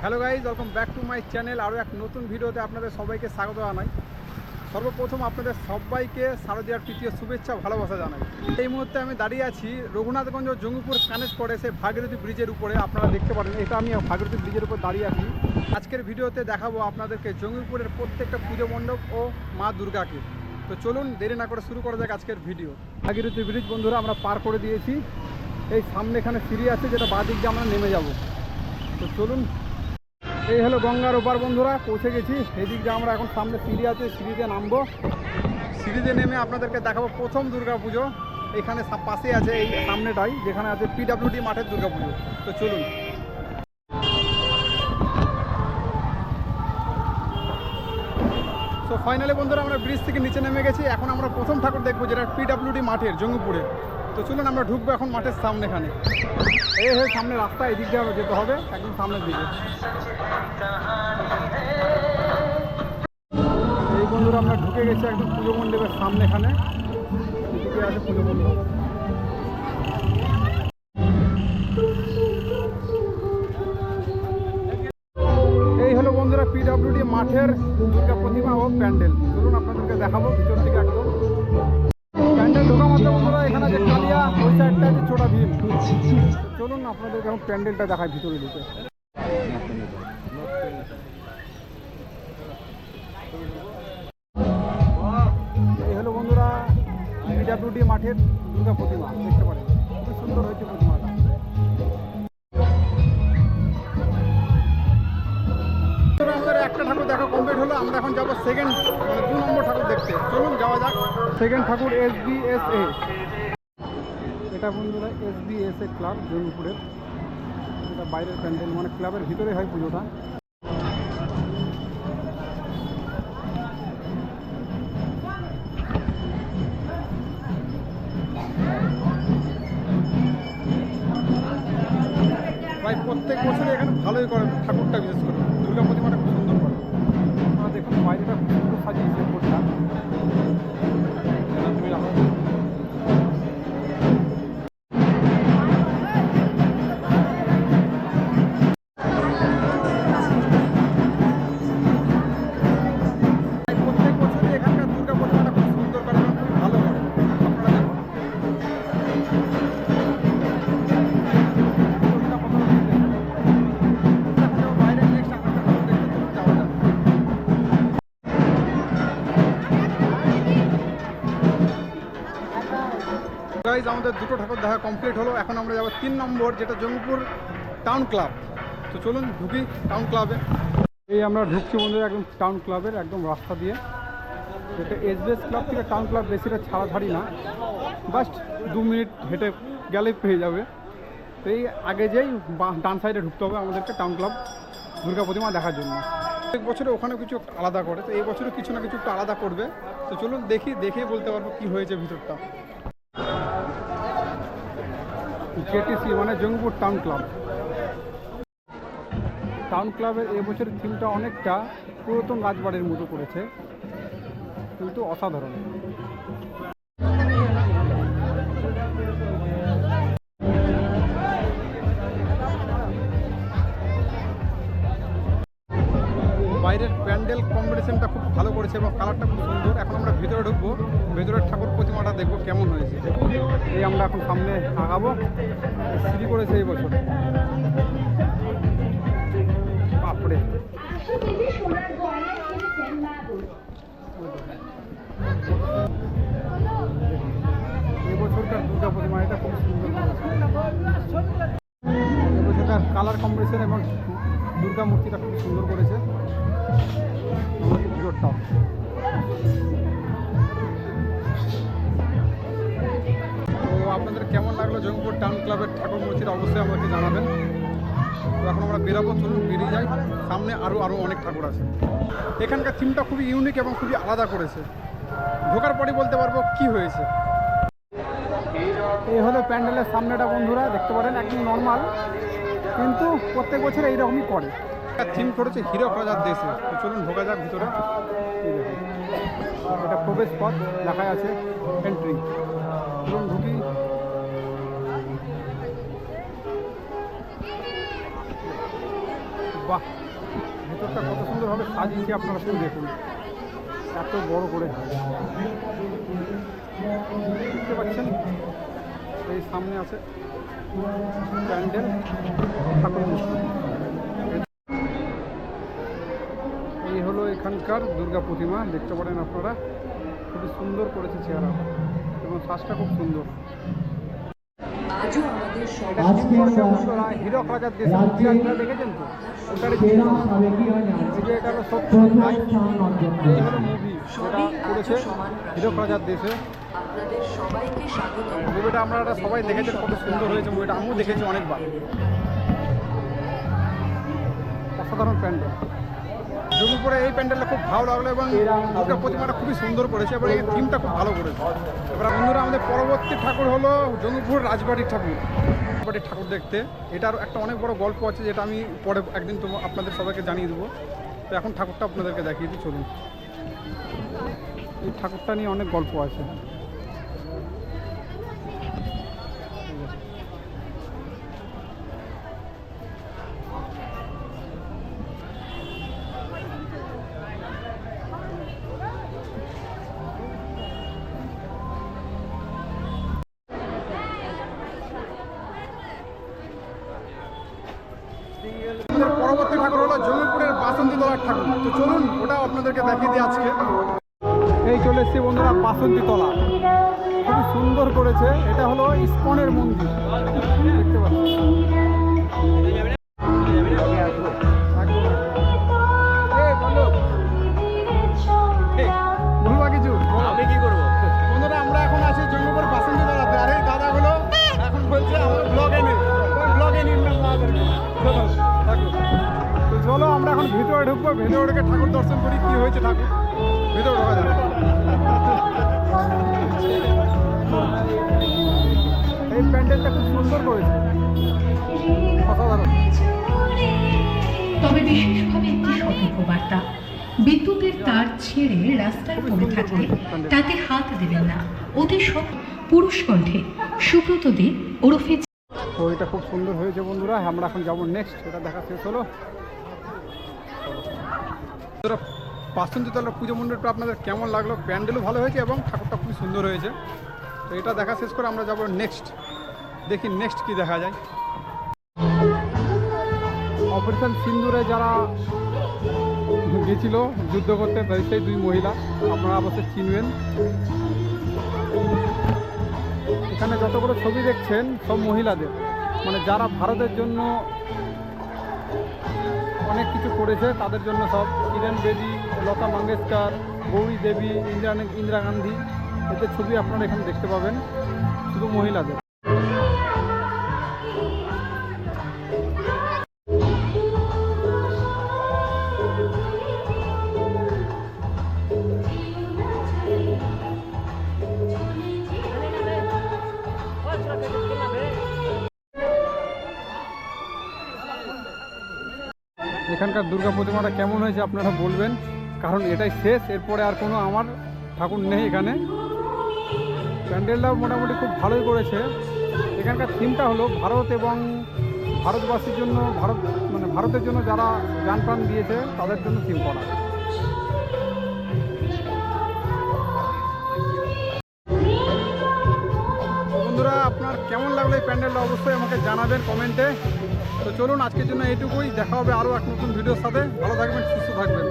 Hello guys, welcome back to my channel. আরও এক নতুন ভিডিওতে আপনাদের সবাইকে স্বাগত জানাই। সর্বপ্রথম আপনাদের সবাইকে শারদীয়ার তৃতীয় শুভেচ্ছা ভালোবাসা জানাই। এই মুহূর্তে আমি দাঁড়িয়ে আছি রঘুনাথগঞ্জ জঙ্গিপুর কানেক্ট করে সে ভাগীরথী ব্রিজের উপরে। আপনারা দেখতে পারেন এটা আমি ভাগীরথী ব্রিজের উপর দাঁড়িয়ে আছি। আজকের ভিডিওতে দেখাবো আপনাদেরকে জঙ্গিপুরের প্রত্যেকটা পুজো মণ্ডপ ও মা দুর্গাকে। তো চলুন দেরি না করে শুরু করা যাক আজকের ভিডিও। ভাগীরথী ব্রিজ বন্ধুরা আমরা পার করে দিয়েছি। এই সামনে এখানে সিঁড়ি আছে, যেটা বাঁ দিক দিয়ে আমরা নেমে যাব। তো চলুন, এই হলো গঙ্গার ওপার বন্ধুরা, পৌঁছে গেছি। এই দিক দিয়ে আমরা এখন সামনে সিঁড়ি আছে, সিঁড়িতে নামবো। সিঁড়িতে নেমে আপনাদেরকে দেখাবো প্রথম দুর্গা পুজো। এখানে পাশে আছে এই সামনেটাই, যেখানে আছে পিডব্লিউডি মাঠের দুর্গা পুজো। তো চলুন। তো ফাইনালি বন্ধুরা আমরা ব্রিজ থেকে নিচে নেমে গেছি। এখন আমরা প্রথম ঠাকুর দেখবো, যেটা পিডব্লিউডি মাঠের জঙ্গিপুরে। তো চলুন আমরা ঢুকবো এখন মাঠের সামনে। এখানে এই সামনে রাস্তা, এই দিক দিয়ে যেতে হবে একদম সামনের দিকে। এই বন্ধুরা আমরা ঢুকে গেছি একদম পুজো মণ্ডপের সামনে। এখানে এদিকে আছে পুজো মণ্ডপ। এই হলো বন্ধুরা পিডব্লিউডি মাঠের দুর্গা প্রতিমা ও প্যান্ডেল। চলুন আপনাদেরকে দেখাবো ভিতর থেকে একদম। প্যান্ডেল ঢোকা মাত্র বন্ধুরা এখানে আছে কালিয়া, ওই সাইডটা আছে ছোটা ভীম। চলুন আপনাদেরকে এখন প্যান্ডেলটা দেখায় ভিতরে ঢুকে। এই হলো বন্ধুরা পিডব্লিউডি মাঠের দুর্গা প্রতিমা, দেখতে পারেন খুব সুন্দর হয়েছে প্রতিমাটা। আমাদের একটা ঠাকুর দেখা কমপ্লিট হলো। আমরা এখন যাবো সেকেন্ড, মানে 2 নম্বর ঠাকুর দেখতে। চলুন যাওয়া যাক। সেকেন্ড ঠাকুর SBSA। এটা বন্ধুরা SBSA ক্লাব জঙ্গিপুরের। এটা বাইরের প্যান্ডেল, মানে ক্লাবের ভিতরে হয় পুজোটা। প্রায় প্রত্যেক বছরই এখানে ভালোই করে ঠাকুরটা, বিশেষ করে দুর্গা প্রতিমাটা খুব সুন্দর করে। আপনারা দেখুন বাইরেটা খুব সুন্দর সাজিয়েছে বোর্ডটা। প্রত্যেক বছরই এখানকার দুর্গা প্রতিমাটা খুব সুন্দর করে এবং খুব ভালো করে। আপনারা গাইজ আমাদের দুটো ঠাকুর দেখা কমপ্লিট হলো। এখন আমরা যাবো 3 নম্বর, যেটা জঙ্গিপুর টাউন ক্লাব। তো চলুন ঢুকি টাউন ক্লাবে। এই আমরা ঢুকছি বন্ধুরা একদম টাউন ক্লাবের একদম রাস্তা দিয়ে। এটা SBS ক্লাব থেকে টাউন ক্লাব বেশিটা ছাড়াছাড়ি না, জাস্ট 2 মিনিট হেঁটে গেলেই পেয়ে যাবে। তো এই আগে যেই ডান সাইডে ঢুকতে হবে আমাদেরকে টাউন ক্লাব দুর্গা প্রতিমা দেখার জন্য। প্রত্যেক বছরে ওখানে কিছু আলাদা করে, তো এই বছরও কিছু না কিছু একটু আলাদা করবে। তো চলুন দেখেই বলতে পারবো কী হয়েছে ভিতরটা। JTC মানে জঙ্গিপুর টাউন ক্লাব। টাউন ক্লাবের এবছরের থিমটা অনেকটা পুরাতন রাজবাড়ির মতো করেছে, কিন্তু অসাধারণ। বাইরের প্যান্ডেল কম্বিনেশনটা খুব ভালো করেছে এবং কালারটা খুব সুন্দর। এখন আমরা ভিতরে ঢুকবো, ভেতরের ঠাকুর প্রতিমাটা দেখবো কেমন হয়েছে। এই আমরা এখন সামনে আগাবো। সিঁড়ি করেছে এই বছর, বাপরে। এই বছরকার দুর্গা প্রতিমা এটা খুব সুন্দর। এবছরকার কালার কম্বিনেশন এবং দুর্গা মূর্তিটা খুব সুন্দর করেছে ভিতরটাও। তো আপনাদের কেমন লাগলো জঙ্গিপুর টাউন ক্লাবের ঠাকুর মূর্তিটা অবশ্যই আমাকে জানাবেন। তো এখন আমরা বেরাবো, চলুন বেরিয়ে যাই। সামনে আরও অনেক ঠাকুর আছে। এখানকার থিমটা খুবই ইউনিক এবং খুবই আলাদা করেছে। ঢোকার পরই বলতে পারবো কি হয়েছে। এই হলো প্যান্ডেলের সামনেটা বন্ধুরা, দেখতে পারেন একদম নর্মাল, কিন্তু প্রত্যেক বছর এইরকমই করে। থিম করেছে হীরক রাজার দেশে। তো চলুন ঢোকা যাক ভিতরে। এটা প্রবেশ পথ, লেখা আছে এন্ট্রি। চলুন ঢুকি। বাহ, ভেতরটা কত সুন্দরভাবে সাজিয়েছে আপনারা শুধু দেখুন, এত বড় করে দেখতে পাচ্ছেন। এই সামনে আছে প্যান্ডেল ঠাকুর মূর্তি। এই হলো এখানকার দুর্গা প্রতিমা, দেখতে পারেন আপনারা, খুবই সুন্দর করেছে চেহারা এবং শ্বাসটা খুব সুন্দর। হীরক রাজার দেশে দেখেছেন তো, ওটারই এটা হলো সত্য ভাই। এই হলো মুভি যেটা করেছে হীরক রাজার দেশে। মুভিটা আপনারা সবাই দেখেছেন, কত সুন্দর হয়েছে মুভিটা, আমিও দেখেছি অনেকবার। অসাধারণ প্যান্ডেল জঙ্গিপুরে, এই প্যান্ডেলটা খুব ভালো লাগলো এবং দুর্গা প্রতিমাটা খুবই সুন্দর করেছে এবং এই থিমটা খুব ভালো করেছে। এবার বন্ধুরা, আমাদের পরবর্তী ঠাকুর হলো জঙ্গিপুর রাজবাড়ির ঠাকুর। রাজবাড়ির ঠাকুর দেখতে এটার একটা অনেক বড় গল্প আছে, যেটা আমি পরে একদিন তো আপনাদের সবাইকে জানিয়ে দেবো। তো এখন ঠাকুরটা আপনাদেরকে দেখিয়ে দিই, চলুন। এই ঠাকুরটা নিয়ে অনেক গল্প আছে। পরবর্তী ঠাকুর হলো জঙ্গিপুরের বাসন্তী তলার ঠাকুর। তো চলুন ওটাও আপনাদেরকে দেখিয়ে দিই আজকে। এই চলে এসছি বন্ধুরা বাসন্তী তলা, খুবই সুন্দর করেছে। এটা হলো ইস্কনের মন্দির, দেখতে পাচ্ছি। বলবা কিছু? আমি কি করবো বন্ধুরা, আমরা এখন আছি জঙ্গিপুর বাসন্তী তলাতে। আর এই দাদাগুলো এখন বলছে আমার ব্লগে নেই, ব্লগে নিন না আমাদেরকে। তো চলো আমরা এখন ভিতরে ঢুকবো, ভিতরে ঢুকে ঠাকুর দর্শন করি, কি হয়েছে ঠাকুর, ভিতরে ঢোকা যাবে। এই প্যান্ডেলটা খুব সুন্দর করেছে, অসাধারণ। তবে বিশেষভাবে একটি সতর্কবার্তা, বিদ্যুতের তার ছেড়ে রাস্তায় পড়ে থাকলে তাতে হাত দেবেন না। অতি সব পুরুষ কণ্ঠে সুব্রত দে ওরফে। তো এটা খুব সুন্দর হয়েছে বন্ধুরা, আমরা এখন যাবো নেক্সট। এটা দেখা শেষ হলো। বাসন্তী তলার পুজো মণ্ডপটা আপনাদের কেমন লাগলো? প্যান্ডেলও ভালো হয়েছে এবং ঠাকুরটা খুবই সুন্দর হয়েছে। তো এটা দেখা শেষ করে আমরা যাবো নেক্সট, দেখি নেক্সট কি দেখা যায়। অপারেশন সিন্দুরে যারা গেছিল যুদ্ধ করতে, সেই দুই মহিলা আপনারা অবশ্যই চিনবেন। এখানে যতগুলো ছবি দেখছেন সব মহিলাদের, মানে যারা ভারতের জন্য অনেক কিছু করেছে তাদের জন্য সব। কিরণ বেদী, লতা মঙ্গেশকর, গৌরী দেবী, ইন্দিরা গান্ধী, এদের ছবি আপনারা এখানে দেখতে পাবেন, শুধু মহিলাদের। এখানকার দুর্গা প্রতিমাটা কেমন হয়েছে আপনারা বলবেন, কারণ এটাই শেষ, এরপরে আর কোনো আমার ঠাকুর নেই এখানে। প্যান্ডেলটাও মোটামুটি খুব ভালোই করেছে। এখানকার থিমটা হলো ভারত এবং ভারতবাসীর জন্য, ভারতের জন্য যারা জান প্রাণ দিয়েছে তাদের জন্য থিম করা। বন্ধুরা, আপনার কেমন লাগলো এই প্যান্ডেলটা অবশ্যই আমাকে জানাবেন কমেন্টে। তো চলুন আজকের জন্য এইটুকুই, দেখা হবে আরও এক নতুন ভিডিওর সাথে। ভালো থাকবেন, সুস্থ থাকবেন।